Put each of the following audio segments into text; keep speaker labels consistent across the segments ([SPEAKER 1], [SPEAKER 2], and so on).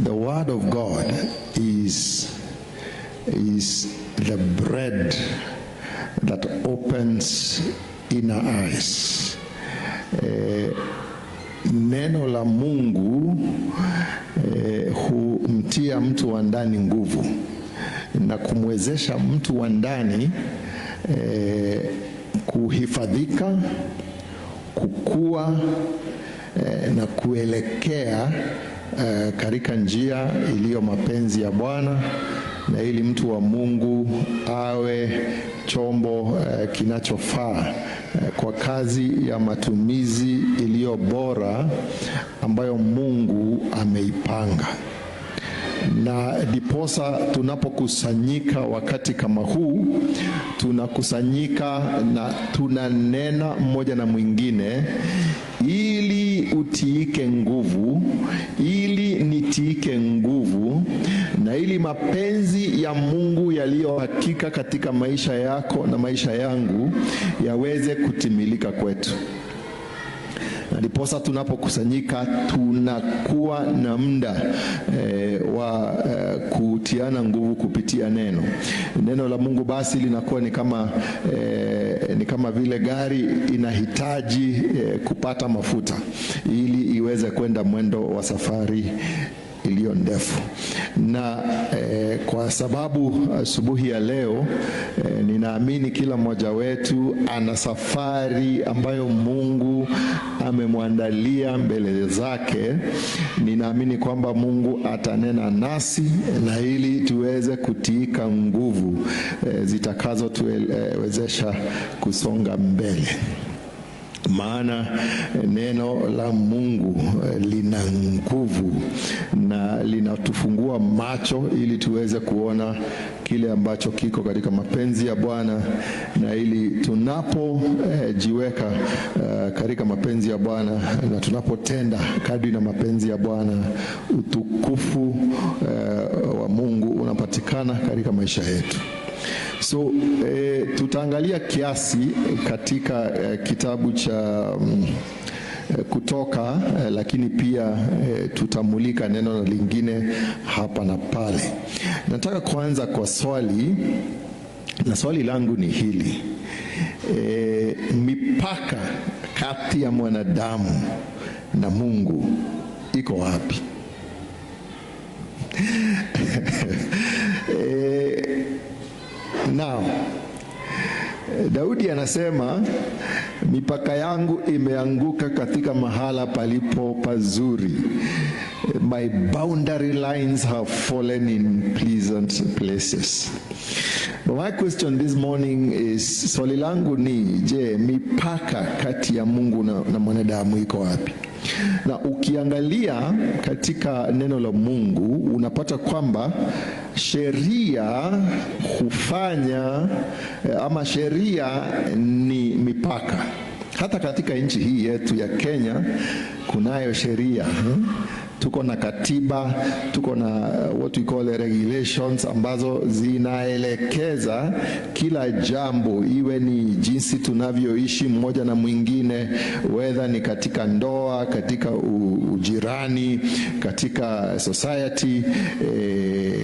[SPEAKER 1] The word of God is the bread that opens inner eyes. Neno la Mungu humtia mtu wa ndani nguvu na kumwezesha mtu wa ndani kuhifadhika, kukua na kuelekea katika njia iliyo mapenzi ya Bwana, na ili mtu wa Mungu awe chombo kinachofaa kwa kazi ya matumizi iliyo bora ambayo Mungu ameipanga. Na diposa tunapokusanyika wakati kama huu, tunakusanyika na tunanena mmoja na mwingine ili utiike nguvu, ili nitiike nguvu, na ili mapenzi ya Mungu yaliyo hakika katika maisha yako na maisha yangu yaweze kutimilika kwetu. Na ndiposa tunapokusanyika tunakuwa na muda wa kutiana nguvu kupitia neno. Neno la Mungu basi linakuwa ni kama vile gari inahitaji kupata mafuta ili iweze kwenda mwendo wa safari iliyo ndefu. Na kwa sababu asubuhi ya leo ninaamini kila mmoja wetu ana safari ambayo Mungu amemwandalia mbele zake. Ninaamini kwamba Mungu atanena nasi na ili tuweze kutiika nguvu zitakazo tuwezesha kusonga mbele. Maana neno la Mungu lina nguvu na linatufungua macho ili tuweze kuona kile ambacho kiko katika mapenzi ya Bwana, na ili tunapojiweka katika mapenzi ya Bwana na tunapotenda kadri na mapenzi ya Bwana, utukufu wa Mungu unapatikana katika maisha yetu. So tutaangalia kiasi katika kitabu cha Kutoka, lakini pia tutamulika neno lingine hapa na pale. Nataka kuanza kwa swali, na swali langu ni hili: mipaka kati ya mwanadamu na Mungu iko wapi? Now, Daudi anasema mipaka yangu imeanguka katika mahala palipo pazuri. My boundary lines have fallen in pleasant places. But my question this morning is, swali langu ni, je, mipaka kati ya Mungu na mwanadamu iko wapi? Na ukiangalia katika neno la Mungu unapata kwamba sheria hufanya ama sheria ni mipaka. Hata katika nchi hii yetu ya Kenya kunayo sheria. Tuko na katiba, tuko na what we call regulations ambazo zinaelekeza kila jambo, iwe ni jinsi tunavyoishi mmoja na mwingine, whether ni katika ndoa, katika ujirani, katika society,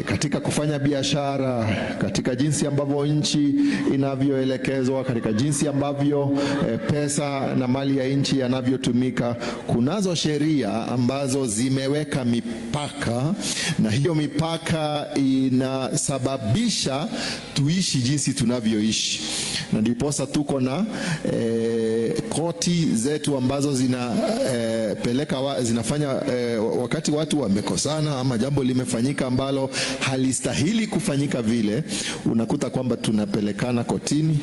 [SPEAKER 1] katika kufanya biashara, katika jinsi ambavyo nchi inavyoelekezwa, katika jinsi ambavyo pesa na mali ya nchi yanavyotumika. Kunazo sheria ambazo zimeweka mipaka, na hiyo mipaka inasababisha tuishi jinsi tunavyoishi. Na ndiposa tuko na koti zetu ambazo zinafanya wakati watu wamekosana ama jambo limefanyika ambalo halistahili kufanyika vile, unakuta kwamba tunapelekana kotini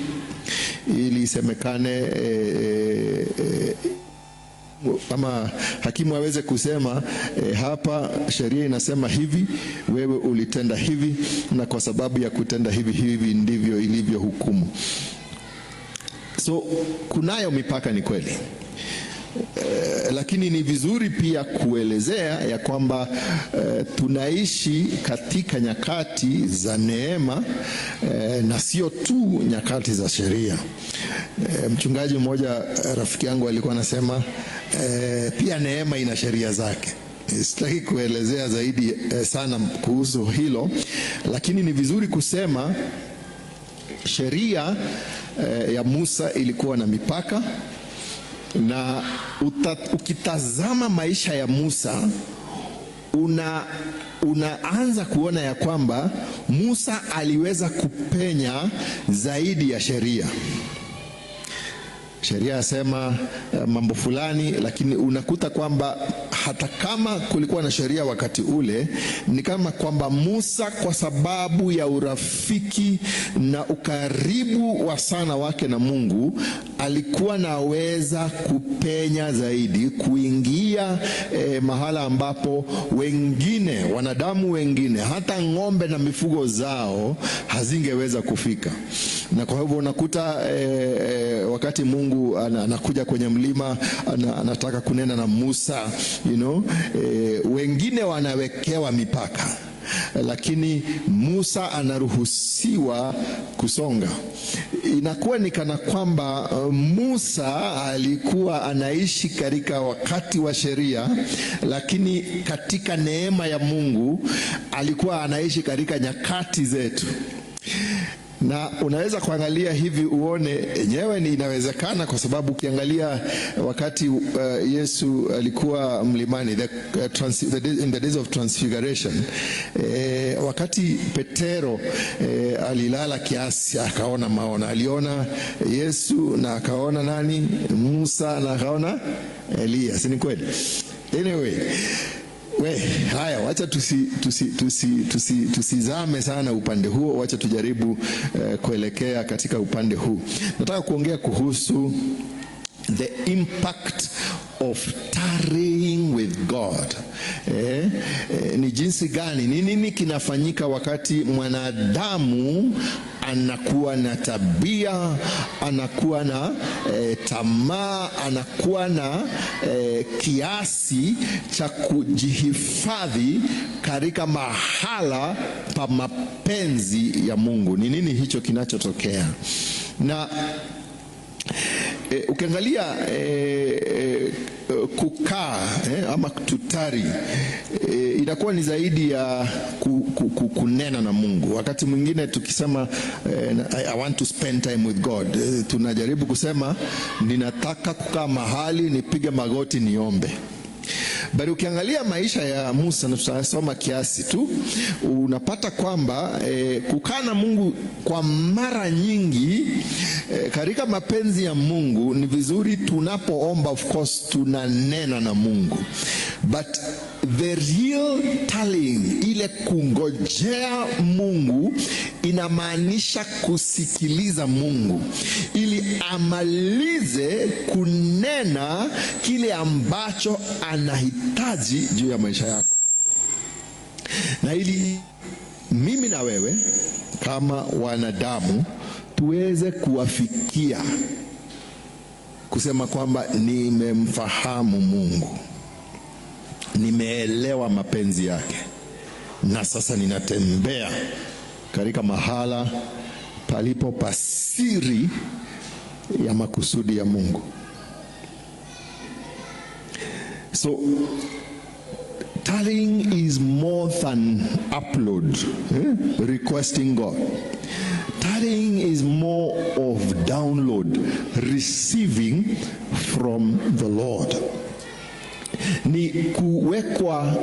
[SPEAKER 1] ili isemekane ama hakimu aweze kusema hapa sheria inasema hivi, wewe ulitenda hivi, na kwa sababu ya kutenda hivi ndivyo ilivyo hukumu. So kunayo mipaka, ni kweli. Lakini ni vizuri pia kuelezea ya kwamba tunaishi katika nyakati za neema na sio tu nyakati za sheria. Mchungaji mmoja rafiki yangu alikuwa anasema pia neema ina sheria zake. Sitaki kuelezea zaidi sana kuhusu hilo, lakini ni vizuri kusema sheria ya Musa ilikuwa na mipaka, na ukitazama maisha ya Musa unaanza kuona ya kwamba Musa aliweza kupenya zaidi ya sheria. Sheria yasema mambo fulani, lakini unakuta kwamba hata kama kulikuwa na sheria wakati ule, ni kama kwamba Musa, kwa sababu ya urafiki na ukaribu wa sana wake na Mungu, alikuwa naweza kupenya zaidi, kuingia mahala ambapo wengine, wanadamu wengine, hata ng'ombe na mifugo zao hazingeweza kufika. Na kwa hivyo unakuta wakati Mungu anakuja kwenye mlima, anataka kunena na Musa, wengine wanawekewa mipaka, lakini Musa anaruhusiwa kusonga. Inakuwa ni kana kwamba Musa alikuwa anaishi katika wakati wa sheria, lakini katika neema ya Mungu alikuwa anaishi katika nyakati zetu. Na unaweza kuangalia hivi uone yenyewe ni inawezekana, kwa sababu ukiangalia wakati Yesu alikuwa mlimani, in the days of transfiguration, wakati Petero alilala kiasi akaona maono. Aliona Yesu na akaona nani? Musa na akaona Elia, si ni kweli? Anyway, haya, wacha tusizame sana upande huo, wacha tujaribu kuelekea katika upande huu. Nataka kuongea kuhusu the impact of tarrying with God. Ni jinsi gani, ni nini kinafanyika wakati mwanadamu anakuwa na tabia, anakuwa na tamaa, anakuwa na kiasi cha kujihifadhi katika mahala pa mapenzi ya Mungu. Ni nini hicho kinachotokea? Na ukiangalia kukaa ama tutari, inakuwa ni zaidi ya kunena na Mungu. Wakati mwingine tukisema I want to spend time with God, tunajaribu kusema ninataka kukaa mahali nipige magoti niombe. Bali ukiangalia maisha ya Musa, na tutasoma kiasi tu, unapata kwamba kukaa na Mungu kwa mara nyingi katika mapenzi ya Mungu ni vizuri. Tunapoomba, of course, tunanena na Mungu, but the real tarrying, ile kungojea Mungu, inamaanisha kusikiliza Mungu ili amalize kunena kile ambacho anahitaji juu ya maisha yako. Na ili mimi na wewe kama wanadamu tuweze kuwafikia kusema kwamba nimemfahamu Mungu, nimeelewa mapenzi yake, na sasa ninatembea katika mahala palipo pasiri ya makusudi ya Mungu. So tarrying is more than upload, requesting God. Tarrying is more of download, receiving from the Lord. Ni kuwekwa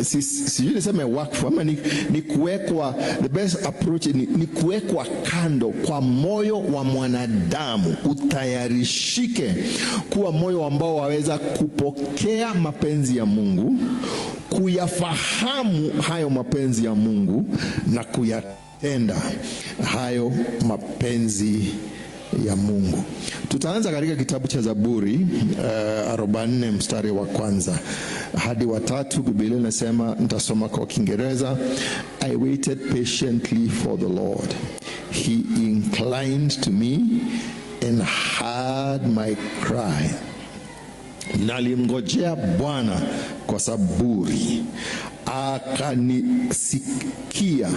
[SPEAKER 1] sijui niseme wakfu ama ni kuwekwa, the best approach ni kuwekwa kando kwa moyo wa mwanadamu, utayarishike kuwa moyo ambao waweza kupokea mapenzi ya Mungu, kuyafahamu hayo mapenzi ya Mungu na kuyatenda hayo mapenzi ya Mungu. Tutaanza katika kitabu cha Zaburi 44 mstari wa 1 hadi wa 3. Biblia inasema, nitasoma kwa Kiingereza: I waited patiently for the Lord. He inclined to me and heard my cry. Nalimngojea Bwana kwa saburi, akanisikia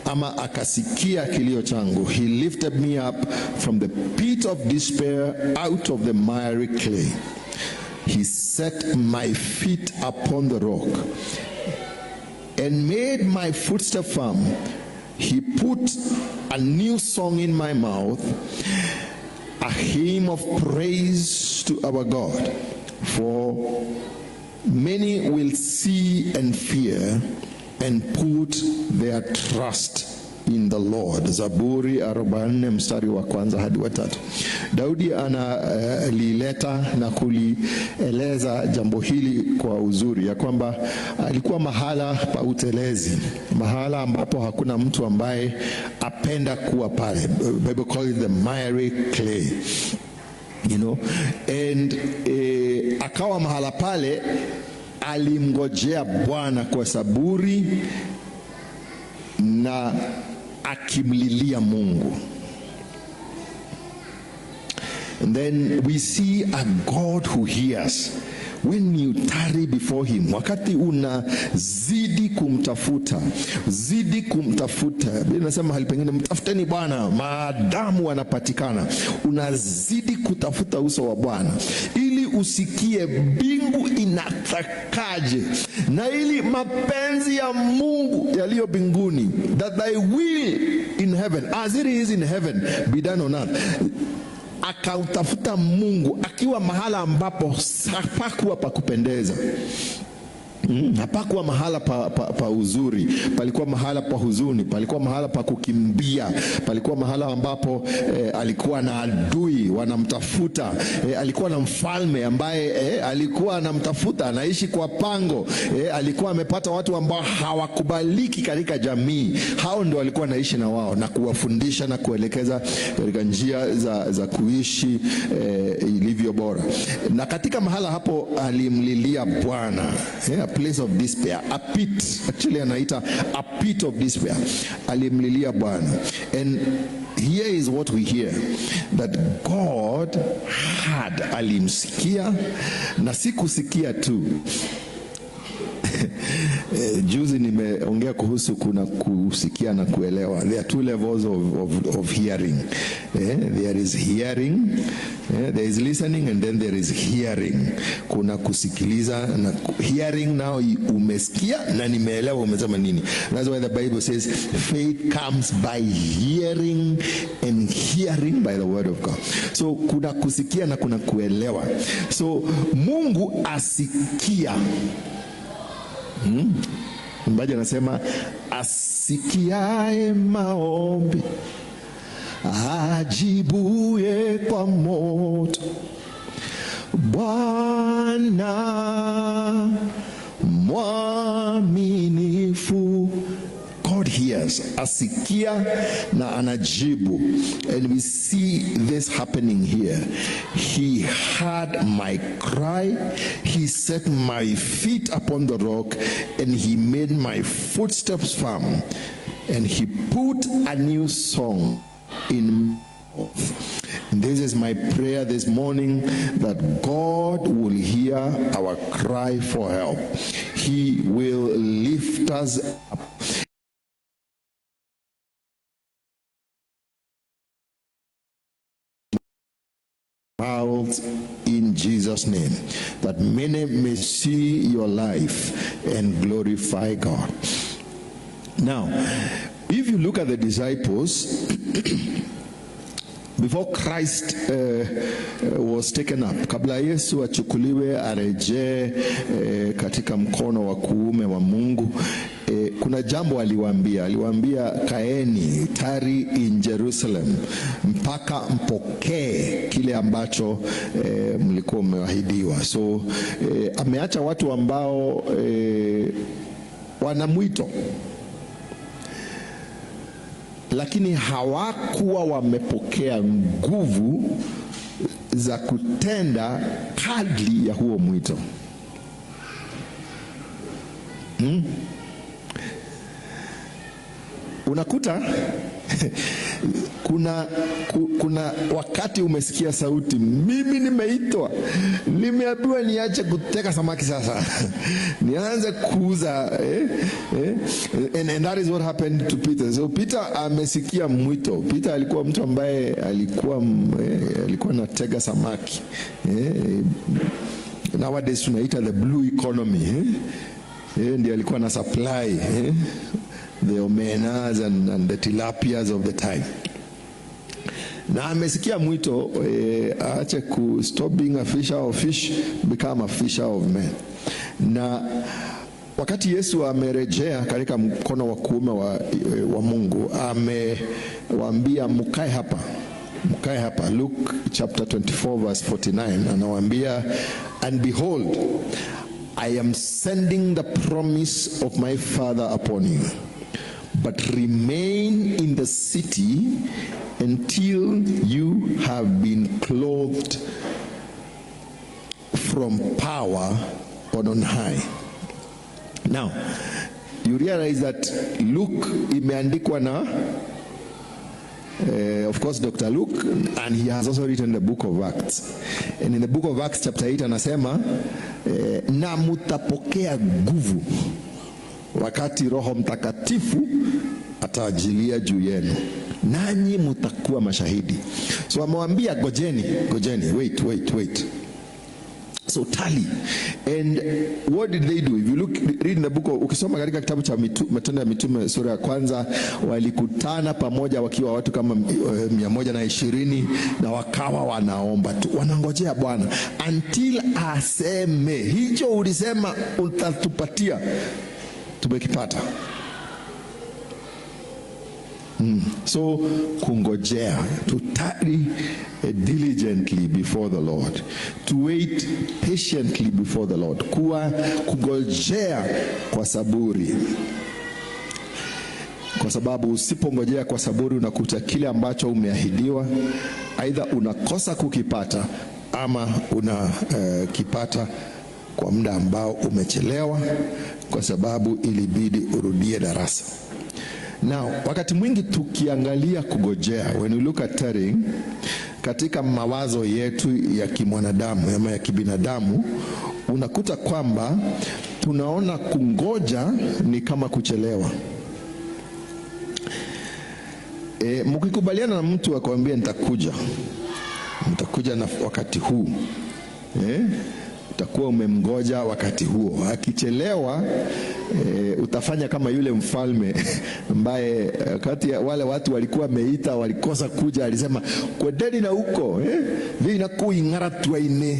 [SPEAKER 1] ama akasikia kilio changu. He lifted me up from the pit of despair, out of the miry clay. He set my feet upon the rock and made my footsteps firm. He put a new song in my mouth, a hymn of praise to our God. For many will see and fear and put their trust in the Lord. Zaburi 44 mstari wa kwanza hadi wa 3. Daudi analileta na kulieleza jambo hili kwa uzuri, ya kwamba alikuwa mahala pa utelezi, mahala ambapo hakuna mtu ambaye apenda kuwa pale. Bible calls it the miry clay, you know, and akawa mahala pale alimngojea Bwana kwa saburi na akimlilia Mungu. And then we see a God who hears when you tarry before him. Wakati unazidi kumtafuta, zidi kumtafuta. Biblia inasema mahali pengine, mtafuteni Bwana maadamu anapatikana. Unazidi kutafuta uso wa Bwana ili usikie mbingu inatakaje, na ili mapenzi ya Mungu yaliyo mbinguni, that thy will in heaven as it is in heaven be done on earth. Akautafuta Mungu akiwa mahala ambapo hapakuwa pa kupendeza. Hapakuwa mahala pa uzuri, palikuwa mahala pa huzuni, palikuwa mahala pa kukimbia, palikuwa mahala ambapo alikuwa na adui wanamtafuta, alikuwa na mfalme ambaye alikuwa anamtafuta, anaishi kwa pango, alikuwa amepata watu ambao hawakubaliki katika jamii. Hao ndio alikuwa anaishi na wao na kuwafundisha na kuelekeza katika njia za kuishi ilivyo bora. Na katika mahala hapo alimlilia Bwana, place of despair, a pit, actually anaita a pit of despair. Alimlilia Bwana. And here is what we hear, that God had, alimsikia na si kusikia tu. Juzi nimeongea kuhusu kuna kusikia na kuelewa. There are two levels of hearing. There is hearing, there is listening, and then there is hearing. Kuna kusikiliza na hearing. Now umesikia na nimeelewa umesema nini. That's why the Bible says faith comes by hearing, and hearing by the word of God. So kuna kusikia na kuna kuelewa. So Mungu asikia. Mbaji anasema asikiae maombi, ajibuye kwa moto. Bwana mwaminifu. God hears, asikia na anajibu. And we see this happening here. He heard my cry, he set my feet upon the rock, and he made my footsteps firm, and he put a new song in my mouth. And this is my prayer this morning, that God will hear our cry for help. He will lift us up. In Jesus' name, that many may see your life and glorify God. Now, if you look at the disciples, before Christ was taken up, kabla Yesu achukuliwe arejee katika mkono wa kuume wa Mungu, kuna jambo aliwaambia, kaeni tari in Jerusalem mpaka mpokee kile ambacho mlikuwa mmeahidiwa. So ameacha watu ambao wana mwito, lakini hawakuwa wamepokea nguvu za kutenda kadri ya huo mwito. Unakuta kuna wakati umesikia sauti, mimi nimeitwa, nimeambiwa niache kuteka samaki sasa nianze kuuza and that is what happened to Peter. So Peter amesikia mwito. Peter alikuwa mtu ambaye alikuwa anatega samaki nowadays tunaita the blue economy. Ndiye alikuwa na supply the omenas and the tilapias of the time. Na amesikia mwito aache ku stop being a fisher of fish, become a fisher of men. Na wakati Yesu amerejea katika mkono wa kuume wa Mungu, amewaambia mkae hapa. Luke chapter 24 verse 49 anawaambia, and behold, I am sending the promise of my Father upon you, but remain in the city until you have been clothed from power on high. Now, you realize that Luke imeandikwa na of course Dr. Luke, and he has also written the book of Acts. And in the book of Acts chapter 8 anasema na mutapokea nguvu wakati Roho Mtakatifu atajilia juu yenu, nanyi mutakuwa mashahidi. So amewambia gojeni, wait. So tally. And what did they do? If you read in the book of, ukisoma katika kitabu cha Matendo ya Mitume sura ya kwanza, walikutana pamoja wakiwa watu kama 120 na wakawa wanaomba tu, wanangojea Bwana until aseme hicho ulisema utatupatia, tumekipata. So kungojea, to tarry diligently before the Lord, to wait patiently before the Lord, kungojea kwa saburi. Kwa sababu usipongojea kwa saburi unakuta kile ambacho umeahidiwa aidha unakosa kukipata ama unakipata kwa muda ambao umechelewa kwa sababu ilibidi urudie darasa. Now, wakati mwingi tukiangalia kugojea, when we look at tarrying, katika mawazo yetu ya kimwanadamu ama ya kibinadamu, unakuta kwamba tunaona kungoja ni kama kuchelewa. Mkikubaliana na mtu akwambia nitakuja na wakati huu, utakuwa umemgoja wakati huo. Akichelewa utafanya kama yule mfalme ambaye wakati wale watu walikuwa wameita walikosa kuja, alisema kwendeni na huko vina kuingaratwa ine.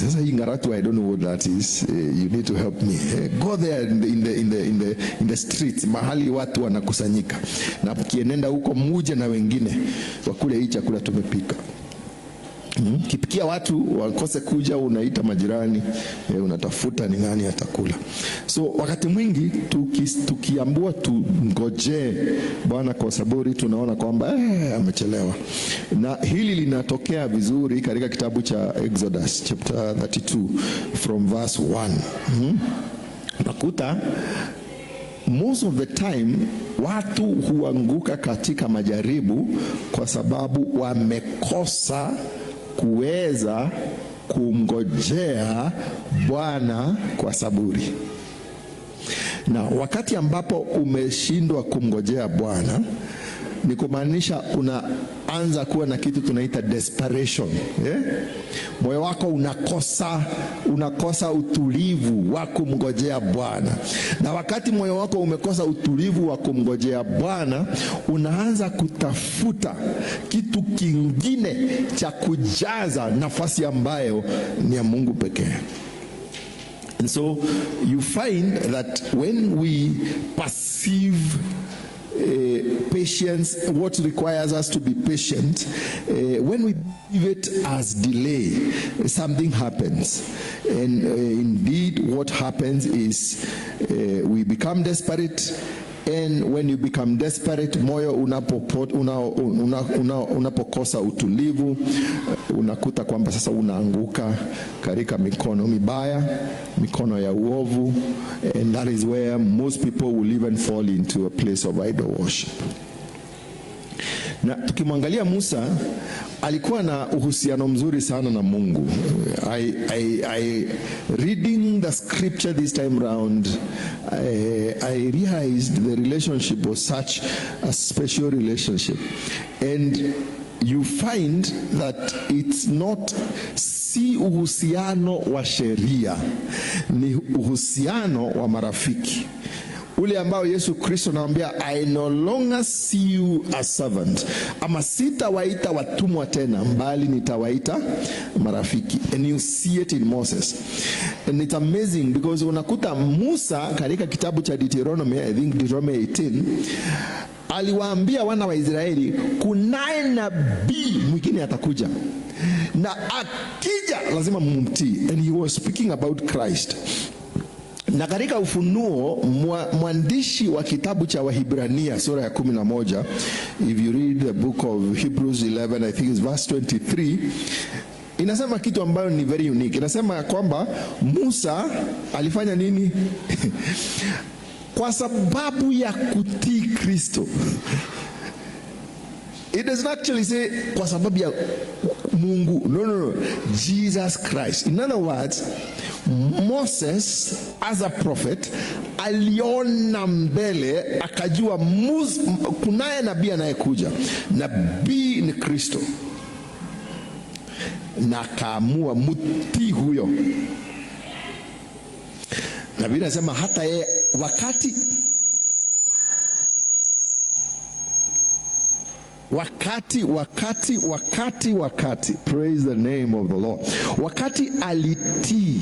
[SPEAKER 1] Sasa hii ngaratwa, I don't know what that is. You need to help me. Go there in the streets, mahali watu wanakusanyika, na kienenda huko muje na wengine wakule hii chakula tumepika. Kipikia watu wakose kuja, unaita majirani, unatafuta ni nani atakula. So wakati mwingi tukiambua tungoje Bwana kwa saburi, tunaona kwamba amechelewa. Na hili linatokea vizuri katika kitabu cha Exodus chapter 32 from verse 1. Nakuta most of the time watu huanguka katika majaribu kwa sababu wamekosa kuweza kumngojea Bwana kwa saburi. Na wakati ambapo umeshindwa kumngojea Bwana, ni kumaanisha unaanza kuwa na kitu tunaita desperation. Moyo wako unakosa utulivu wa kumngojea Bwana. Na wakati moyo wako umekosa utulivu wa kumngojea Bwana, unaanza kutafuta kitu kingine cha kujaza nafasi ambayo ni ya Mungu pekee. And so you find that when we perceive patience, what requires us to be patient, when we give it as delay, something happens. And indeed what happens is we become desperate. And when you become desperate, moyo unapokosa utulivu, unakuta kwamba sasa unaanguka katika mikono mibaya, mikono ya uovu, and that is where most people will even fall into a place of idol worship. Na tukimwangalia Musa, alikuwa na uhusiano mzuri sana na Mungu. I reading the scripture this time round, I realized the relationship was such a special relationship. And you find that it's not si uhusiano wa sheria, ni uhusiano wa marafiki. Ule ambao Yesu Kristo anawaambia, I no longer see you as servant, ama sitawaita watumwa tena, mbali nitawaita marafiki. And you see it in Moses. And it's amazing because unakuta Musa katika kitabu cha Deuteronomy, I think Deuteronomy 18, aliwaambia wana wa Israeli, kunaye nabii mwingine atakuja, na akija lazima mumtii. And he was speaking about Christ. Na katika Ufunuo, mwandishi wa kitabu cha Wahibrania sura ya 11, if you read the book of Hebrews 11, I think it's verse 23, inasema kitu ambayo ni very unique. Inasema kwamba Musa alifanya nini? Kwa sababu ya kutii Kristo. It does not actually say kwa sababu ya Mungu. No. Jesus Christ. In other words, Moses as a prophet aliona mbele, akajua kunaye nabii anayekuja. Nabii ni Kristo. Na kaamua mutii huyo. Nabii anasema hata yeye wakati praise the name of the Lord. Wakati alitii,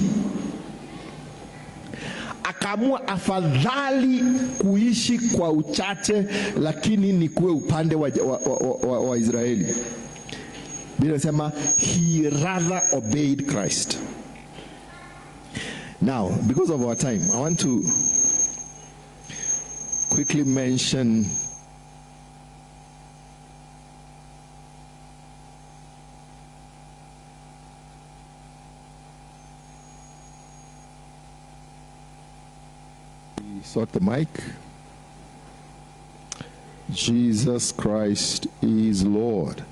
[SPEAKER 1] akaamua afadhali kuishi kwa uchache lakini ni kuwe upande wa Israeli. Biblia inasema he rather obeyed Christ. Now, because of our time, I want to quickly mention sort the mic. Jesus Christ is Lord.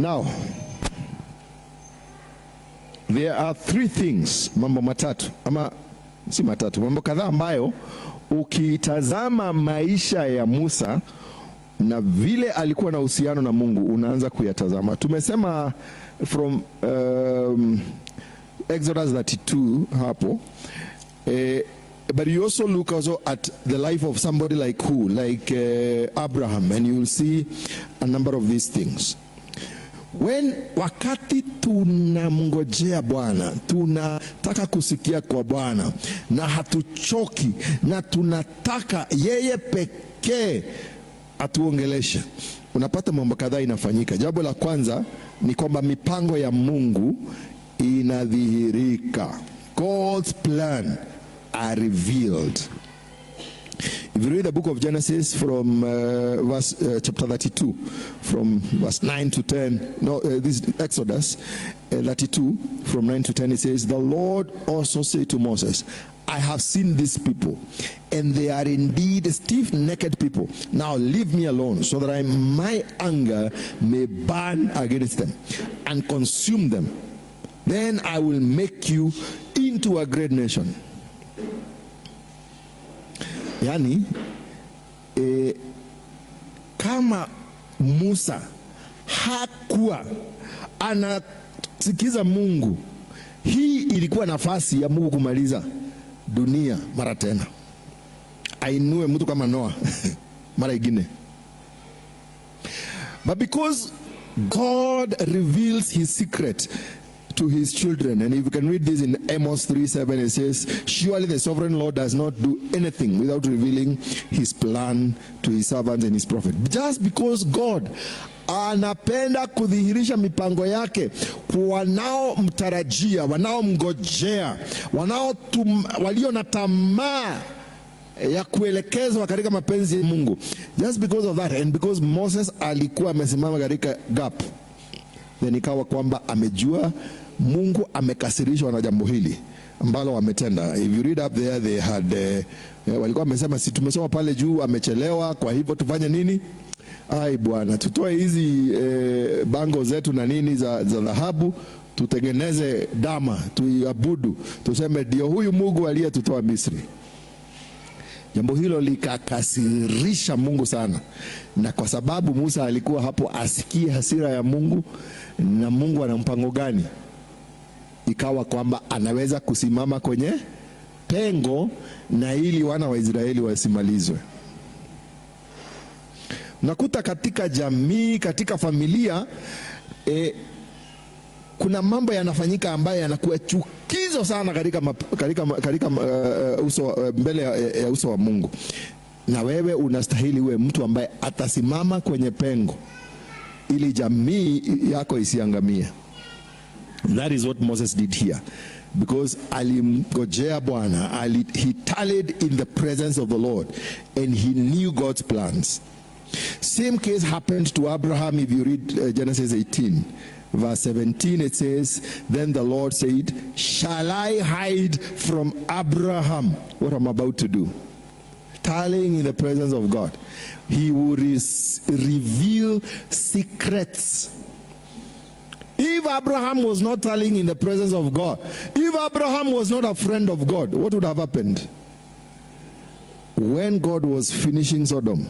[SPEAKER 1] Now, there are three things, mambo matatu, ama si matatu, mambo kadhaa ambayo ukitazama maisha ya Musa na vile alikuwa na uhusiano na Mungu unaanza kuyatazama. Tumesema from Exodus 32 hapo, but you also look also at the life of somebody like who? Like Abraham, and you will see a number of these things. Wakati tunamngojea Bwana, tunataka kusikia kwa Bwana na hatuchoki na tunataka yeye pekee atuongeleshe, unapata mambo kadhaa inafanyika. Jambo la kwanza ni kwamba mipango ya Mungu inadhihirika. God's plan are revealed. If you read the book of Genesis from chapter 32, from verse 9 to 10, this is Exodus 32, from 9 to 10, it says, the Lord also said to Moses, I have seen these people, and they are indeed stiff-necked people. Now leave me alone, so that my anger may burn against them and consume them. Then I will make you into a great nation. Yani, kama Musa hakuwa anasikiza Mungu, hii ilikuwa nafasi ya Mungu kumaliza dunia mara tena. Ainue mtu kama Noah mara ingine. But because God reveals his secret to his children, and if you can read this in Amos 3:7, it says, surely the sovereign Lord does not do anything without revealing his plan to his servants and his prophets. Just because God anapenda kudhihirisha mipango yake kwa wanaomtarajia, wanaomngojea, walio na tamaa ya kuelekezwa katika mapenzi ya Mungu. Just because of that, and because Moses alikuwa amesimama katika gap, then ikawa kwamba amejua Mungu amekasirishwa na jambo hili ambalo wametenda. If you read up there, they had walikuwa wamesema, si tumesoma pale juu amechelewa, kwa hivyo tufanye nini? Ai Bwana, tutoe hizi bango zetu na nini za dhahabu, tutengeneze dama, tuiabudu, tuseme ndio huyu Mungu aliyetutoa Misri. Jambo hilo likakasirisha Mungu sana, na kwa sababu Musa alikuwa hapo asikie hasira ya Mungu, na Mungu ana mpango gani, ikawa kwamba anaweza kusimama kwenye pengo na ili wana wa Israeli wasimalizwe. Nakuta katika jamii, katika familia, kuna mambo yanafanyika ambayo yanakuwa chukizo sana katika uso mbele ya uso wa Mungu, na wewe unastahili uwe mtu ambaye atasimama kwenye pengo ili jamii yako isiangamie. That is what Moses did here, because alimgojea Bwana, he tarried in the presence of the Lord and he knew God's plans. Same case happened to Abraham. If you read Genesis 18 verse 17, it says, then the Lord said, shall I hide from Abraham what I'm about to do? Tarrying in the presence of God, he will reveal secrets. If Abraham was not tarrying in the presence of God, if Abraham was not a friend of God, what would have happened? When God was finishing Sodom,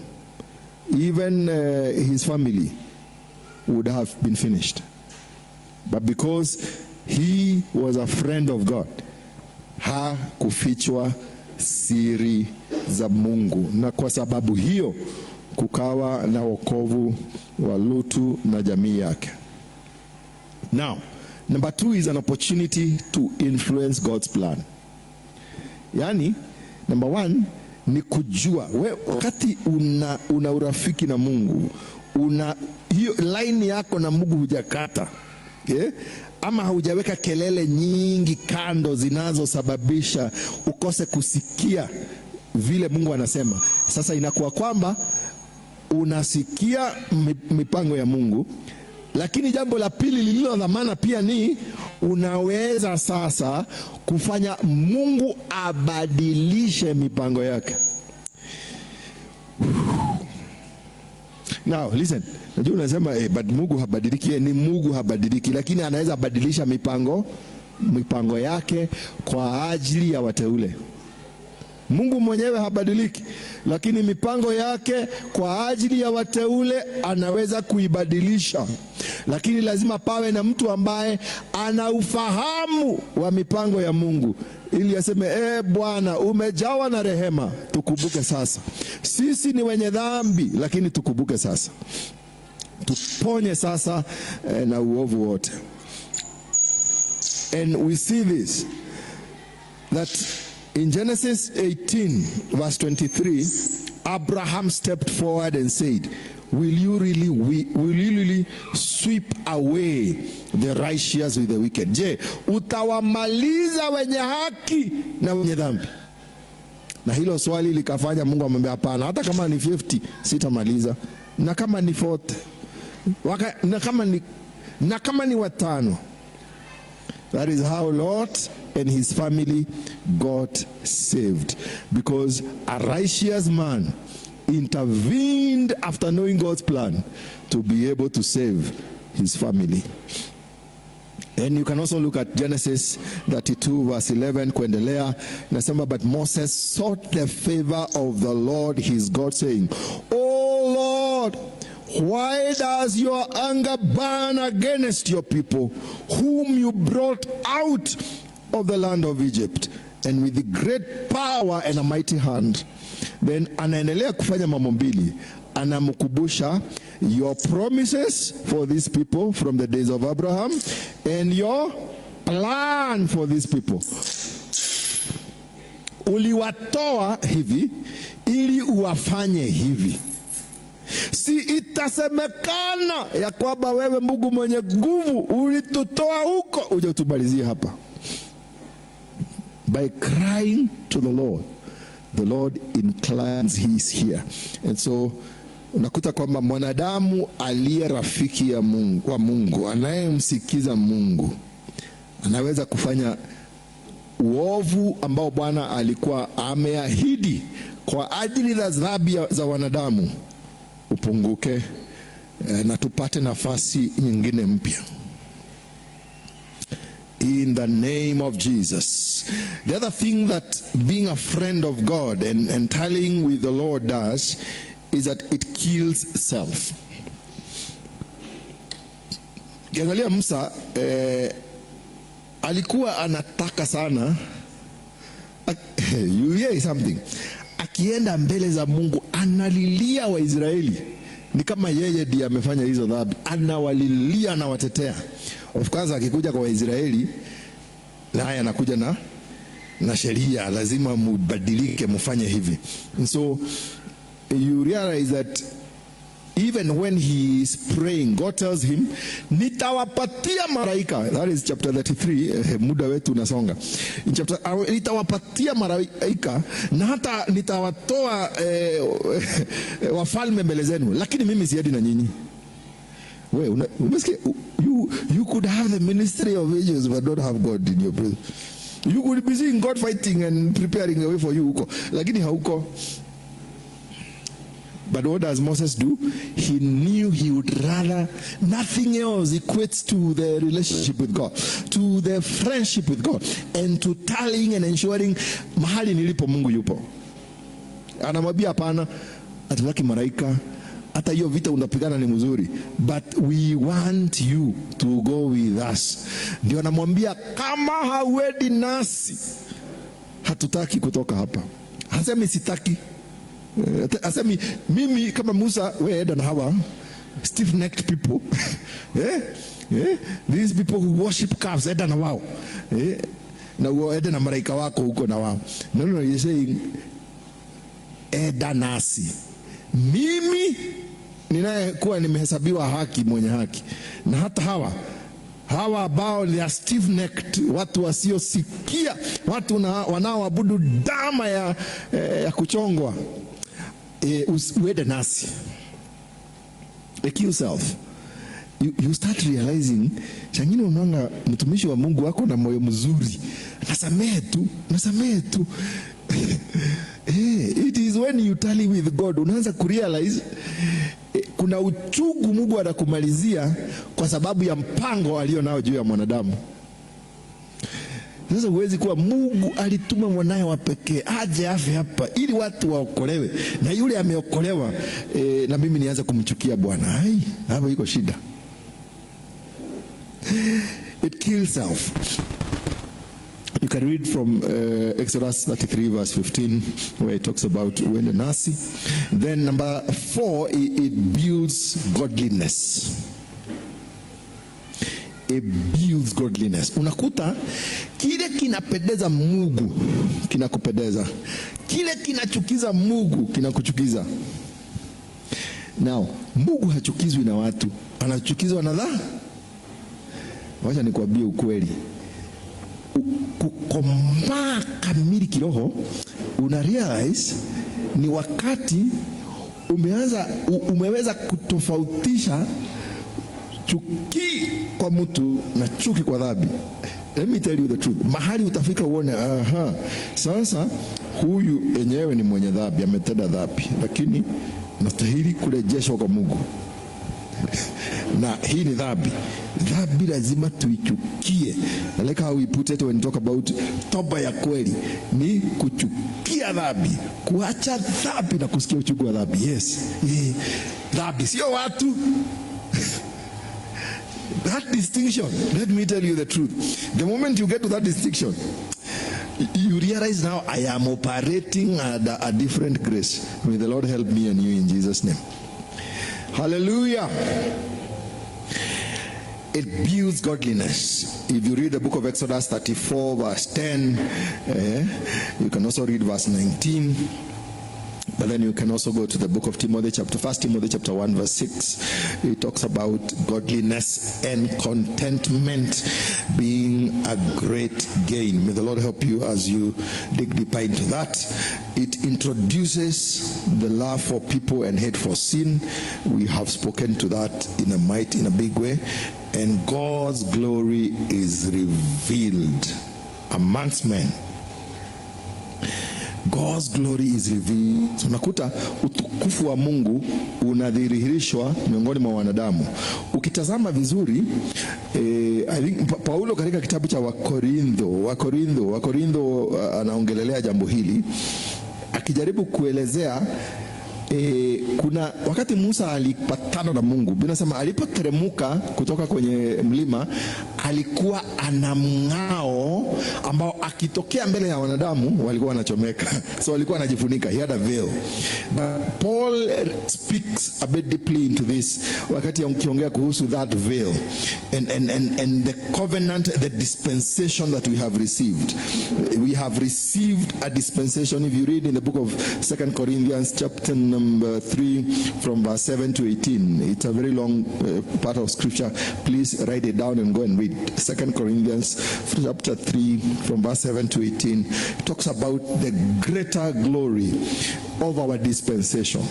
[SPEAKER 1] even his family would have been finished. But because he was a friend of God, hakufichwa siri za Mungu, na kwa sababu hiyo kukawa na wokovu wa Lutu na jamii yake. Now, number 2 is an opportunity to influence God's plan. Yani, number 1 ni kujua. Wakati una urafiki na Mungu, hiyo line yako na Mungu hujakata, okay? Ama haujaweka kelele nyingi kando zinazosababisha ukose kusikia vile Mungu anasema. Sasa inakuwa kwamba unasikia mipango ya Mungu, lakini jambo la pili lililo dhamana pia ni unaweza sasa kufanya Mungu abadilishe mipango yake. Now listen, najua unasema but Mungu habadiliki. Ni Mungu habadiliki, lakini anaweza badilisha mipango yake kwa ajili ya wateule. Mungu mwenyewe habadiliki, lakini mipango yake kwa ajili ya wateule anaweza kuibadilisha. Lakini lazima pawe na mtu ambaye ana ufahamu wa mipango ya Mungu, ili aseme Bwana umejawa na rehema, tukumbuke sasa. Sisi ni wenye dhambi, lakini tukumbuke sasa. Tuponye sasa na uovu wote. And we see this, that in Genesis 18 verse 23, Abraham stepped forward and said, will you really sweep away the righteous with the wicked? Je, utawamaliza wenye haki na wenye dhambi? Na hilo swali likafanya Mungu amwambia hapana, hata kama ni 50 sitamaliza, na kama ni 40, na kama ni 5. That is how Lot and his family got saved, because a righteous man intervened after knowing God's plan to be able to save his family. And you can also look at Genesis 32 verse 11 kuendelea. Nasema, but Moses sought the favor of the Lord his God, saying, oh Lord, why does your anger burn against your people, whom you brought out of the land of Egypt, and with the great power and a mighty hand? Then anaendelea kufanya mambo mbili. Anamkumbusha your promises for these people from the days of Abraham, and your plan for these people. Uliwatoa hivi ili uwafanye hivi. Si itasemekana ya kwamba wewe Mungu mwenye nguvu ulitutoa huko uje utumalizie hapa. By crying to the Lord inclines his ear. And so unakuta kwamba mwanadamu aliye rafiki ya Mungu, wa Mungu, anayemsikiza Mungu, anaweza kufanya uovu ambao Bwana alikuwa ameahidi kwa ajili ya dhambi za wanadamu upunguke, na tupate nafasi nyingine mpya. in the name of Jesus. The other thing that being a friend of God and tallying with the Lord does is that it kills self. Kiangalia Musa alikuwa anataka sana you hear something, akienda mbele za Mungu analilia Waisraeli ni kama yeye ndiye amefanya hizo dhambi, anawalilia na watetea. Of course akikuja kwa Waisraeli naye anakuja na sheria, lazima mubadilike, mufanye hivi. And so you realize that even when he is praying, God tells him, nitawapatia maraika. That is chapter 33. Muda wetu unasonga. In chapter, nitawapatia maraika na hata nitawatoa wafalme mbele zenu, lakini mimi siedi na nyinyi. You could have the ministry of angels but don't have God in your presence. You could be seeing God fighting and preparing a way for you huko, lakini hauko. But what does Moses do? He knew he would rather nothing else equates to the relationship with God, to the friendship with God, and to tallying and ensuring mahali nilipo Mungu yupo. Anamwambia hapana, atulaki maraika, hata hiyo vita unapigana ni mzuri, but we want you to go with us. Ndio anamwambia kama hauendi nasi hatutaki kutoka hapa. Hasemi sitaki. Asemi mimi kama Musa, we eda na hawa stiff-necked people. These people who worship calves, eda na wao. Na eda na maraika wako huko na wao. No, you're saying eda nasi. Mimi ninayekuwa nimehesabiwa haki, mwenye haki. Na hata hawa ambao ni stiff-necked, watu wasiosikia, watu wanaoabudu dama ya kuchongwa, uende nasi. Like yourself, you start realizing changine unaona mtumishi wa Mungu wako na moyo mzuri, nasamehe tu. It is when you tally with God unaanza kurealize kuna uchungu Mungu anakumalizia kwa sababu ya mpango alionao juu ya mwanadamu. Sasa huwezi kuwa Mungu alituma mwanae wa pekee aje afe hapa ili watu waokolewe, na yule ameokolewa na mimi nianza kumchukia Bwana. Hapo iko shida. It kills self. You can read from Exodus 33 verse 15 where it talks about uende nasi. Then number 4, it builds godliness. It builds godliness. Unakuta kile kinapendeza Mungu kinakupendeza, kile kinachukiza Mungu kinakuchukiza. Now Mungu hachukizwi na watu, anachukizwa na dhambi. Wacha nikwambie ukweli, kukomaa kamili kiroho, una realize ni wakati umeweza kutofautisha chuki kwa mtu na chuki kwa dhambi. Let me tell you the truth. Mahali utafika uone, sasa huyu enyewe ni mwenye dhambi, ametenda dhambi, lakini nastahili kurejeshwa kwa Mungu. Na hii ni dhambi. Dhambi lazima tuichukie. I like how we put it when we talk about toba ya kweli. Ni kuchukia dhambi, kuacha dhambi na kusikia uchungu wa dhambi. Yes. Dhambi sio watu. That distinction, let me tell you the truth. The moment you get to that distinction, you realize now I am operating at a different grace. May the Lord help me and you in Jesus' name. Hallelujah. It builds godliness. If you read the book of Exodus 34 verse 10, you can also read verse 19. But then you can also go to the book of Timothy, 1 Timothy chapter 1 verse 6. It talks about godliness and contentment being a great gain. May the Lord help you as you dig deeper into that. It introduces the love for people and hate for sin. We have spoken to that in a big way. And God's glory is revealed amongst men. God's glory is revealed. So nakuta utukufu wa Mungu unadhihirishwa miongoni mwa wanadamu. Ukitazama vizuri, I think Paulo katika kitabu cha Wakorintho anaongelelea jambo hili akijaribu kuelezea kuna wakati Musa alipatana na Mungu. Biblia inasema alipoteremuka kutoka kwenye mlima alikuwa ana mng'ao ambao akitokea mbele ya wanadamu walikuwa wanachomeka. So alikuwa anajifunika, he had a veil. But Paul speaks a bit deeply into this wakati akiongea kuhusu that veil and the covenant, the dispensation that we have received. We have received a dispensation. If you read in the book of 2 Corinthians chapter number 3 from verse 7 to 18, it's a very long part of scripture. Please write it down and go and read 2 Corinthians chapter 3 from verse 7 to 18. It talks about the greater glory of our dispensation.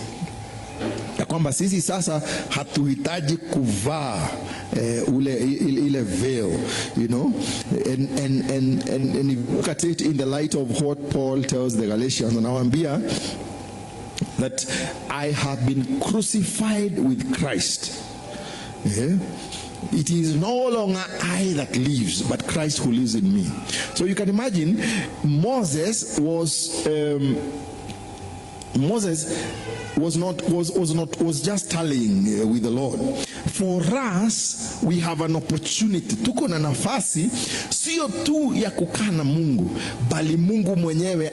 [SPEAKER 1] Ya kwamba sisi sasa hatuhitaji kuvaa ile veil, you know, and you look at it in the light of what Paul tells the Galatians, anawaambia that I have been crucified with Christ. It is no longer I that lives, but Christ who lives in me. So you can imagine Moses was just tallying with the Lord. For us, we have an opportunity. Tuko na nafasi sio tu ya kukaa na Mungu, bali Mungu mwenyewe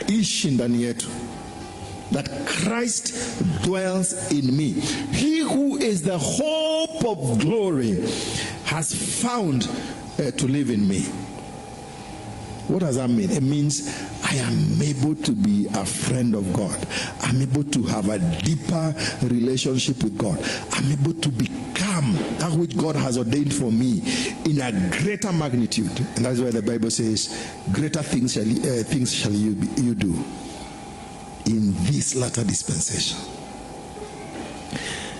[SPEAKER 1] aishi ndani yetu. That Christ dwells in me. He who is the hope of glory has found to live in me. What does that mean? It means I am able to be a friend of God. I'm able to have a deeper relationship with God. I'm able to become that which God has ordained for me in a greater magnitude. And that's why the Bible says, greater things shall you do in this latter dispensation.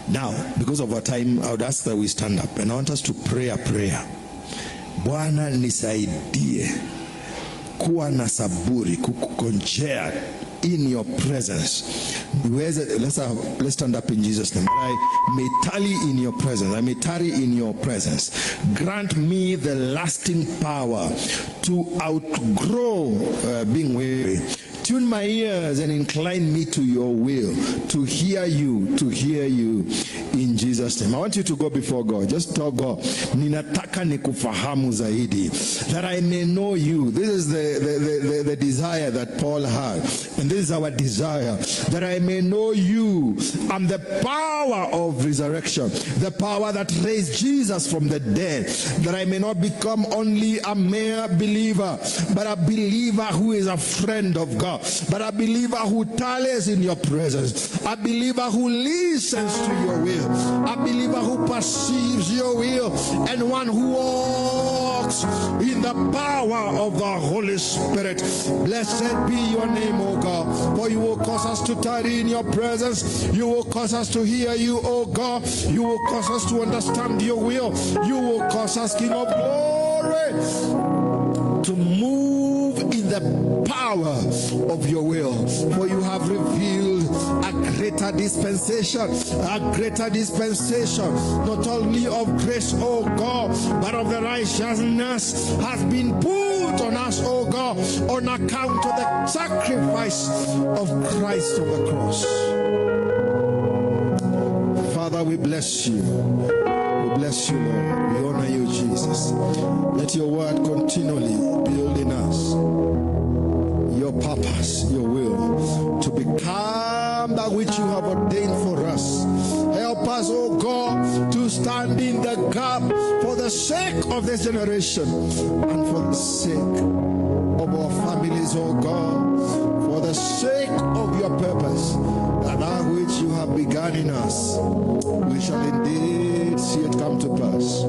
[SPEAKER 1] Now, because of our time, I would ask that we stand up, and I want us to pray a prayer. Bwana nisaidie kuwa na saburi, kukukonjea in your presence. Let's stand up in Jesus' name. I may tarry in your presence. I may tarry in your presence. Grant me the lasting power to outgrow being weary. Tune my ears and incline me to your will, to hear you in Jesus' name. I want you to go before God. Just tell God, ninataka nikufahamu zaidi, that I may know you. This is the desire that Paul had, and this is our desire, that I may know you and the power of resurrection, the power that raised Jesus from the dead, that I may not become only a mere believer, but a believer who is a friend of God, but a believer who tallies in your presence, a believer who listens to your will, a believer who perceives your will, and one who walks in the power of the Holy Spirit. Blessed be your name, O God, for you will cause us to tarry in your presence. You will cause us to hear you, O God. You will cause us to understand your will. You will cause us, King of glory, to move in the power of your will. For you have revealed a greater dispensation, not only of grace, O God, but of the righteousness has been put on us, O God, on account of the sacrifice of Christ on the cross. Father, we bless you. We bless you, Lord. We honor you, Jesus. Let your word continually build in us your purpose, your will, to become that which you have ordained for us. Help us, oh God, to stand in the gap for the sake of this generation and for the sake of our families, oh God, for the sake of your purpose, that which you have begun in us, we shall indeed see it come to pass.